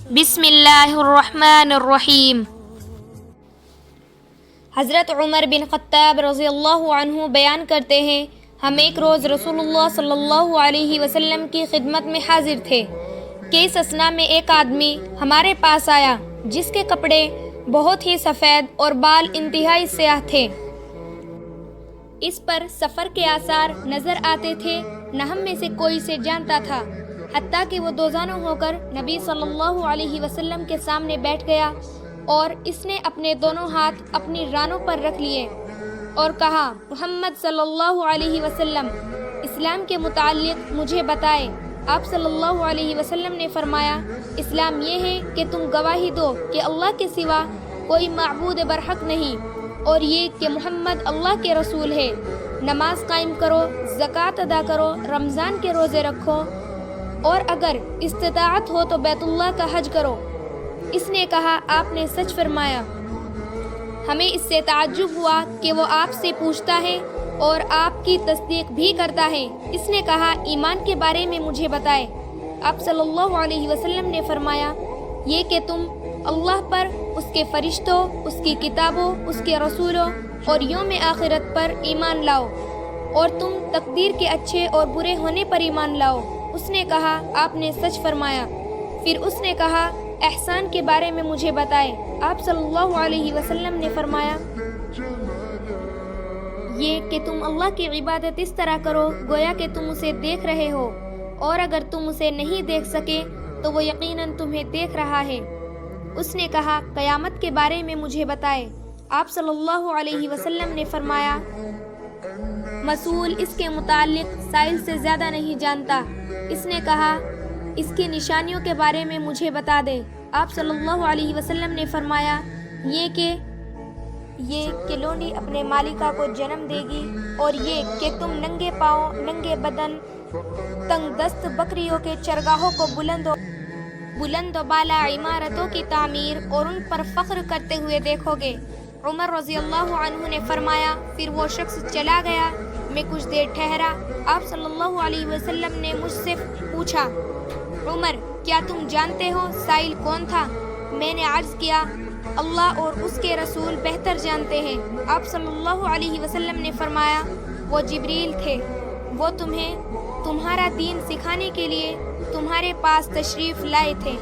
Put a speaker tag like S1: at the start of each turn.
S1: بسم اللہ الرحمن الرحیم۔ حضرت عمر بن خطاب رضی اللہ عنہ بیان کرتے ہیں، ہم ایک روز رسول اللہ صلی اللہ علیہ وسلم کی خدمت میں حاضر تھے کہ اس اثنا میں ایک آدمی ہمارے پاس آیا جس کے کپڑے بہت ہی سفید اور بال انتہائی سیاہ تھے۔ اس پر سفر کے آثار نظر آتے تھے، نہ ہم میں سے کوئی سے جانتا تھا، حتیٰ کہ وہ دوزانوں ہو کر نبی صلی اللہ علیہ وسلم کے سامنے بیٹھ گیا اور اس نے اپنے دونوں ہاتھ اپنی رانوں پر رکھ لیے اور کہا، محمد صلی اللہ علیہ وسلم، اسلام کے متعلق مجھے بتائے۔ آپ صلی اللہ علیہ وسلم نے فرمایا، اسلام یہ ہے کہ تم گواہی دو کہ اللہ کے سوا کوئی معبود برحق نہیں، اور یہ کہ محمد اللہ کے رسول ہے، نماز قائم کرو، زکوٰۃ ادا کرو، رمضان کے روزے رکھو، اور اگر استطاعت ہو تو بیت اللہ کا حج کرو۔ اس نے کہا، آپ نے سچ فرمایا۔ ہمیں اس سے تعجب ہوا کہ وہ آپ سے پوچھتا ہے اور آپ کی تصدیق بھی کرتا ہے۔ اس نے کہا، ایمان کے بارے میں مجھے بتائے۔ آپ صلی اللہ علیہ وسلم نے فرمایا، یہ کہ تم اللہ پر، اس کے فرشتوں، اس کی کتابوں، اس کے رسولوں اور یوم آخرت پر ایمان لاؤ، اور تم تقدیر کے اچھے اور برے ہونے پر ایمان لاؤ۔ اس نے کہا، آپ نے سچ فرمایا۔ پھر اس نے کہا، احسان کے بارے میں مجھے بتائے۔ آپ صلی اللہ علیہ وسلم نے فرمایا، یہ کہ تم اللہ کی عبادت اس طرح کرو گویا کہ تم اسے دیکھ رہے ہو، اور اگر تم اسے نہیں دیکھ سکے تو وہ یقیناً تمہیں دیکھ رہا ہے۔ اس نے کہا، قیامت کے بارے میں مجھے بتائے۔ آپ صلی اللہ علیہ وسلم نے فرمایا، مسئول اس کے متعلق سائل سے زیادہ نہیں جانتا۔ اس نے کہا، اس کی نشانیوں کے بارے میں مجھے بتا دے۔ آپ صلی اللہ علیہ وسلم نے فرمایا، یہ کہ لونڈی اپنے مالکہ کو جنم دے گی، اور یہ کہ تم ننگے پاؤں، ننگے بدن، تنگ دست بکریوں کے چرگاہوں کو بلند و بالا عمارتوں کی تعمیر اور ان پر فخر کرتے ہوئے دیکھو گے۔ عمر رضی اللہ عنہ نے فرمایا، پھر وہ شخص چلا گیا، میں کچھ دیر ٹھہرا۔ آپ صلی اللہ علیہ وسلم نے مجھ سے پوچھا، عمر، کیا تم جانتے ہو سائل کون تھا؟ میں نے عرض کیا، اللہ اور اس کے رسول بہتر جانتے ہیں۔ آپ صلی اللہ علیہ وسلم نے فرمایا، وہ جبریل تھے، وہ تمہیں تمہارا دین سکھانے کے لیے تمہارے پاس تشریف لائے تھے۔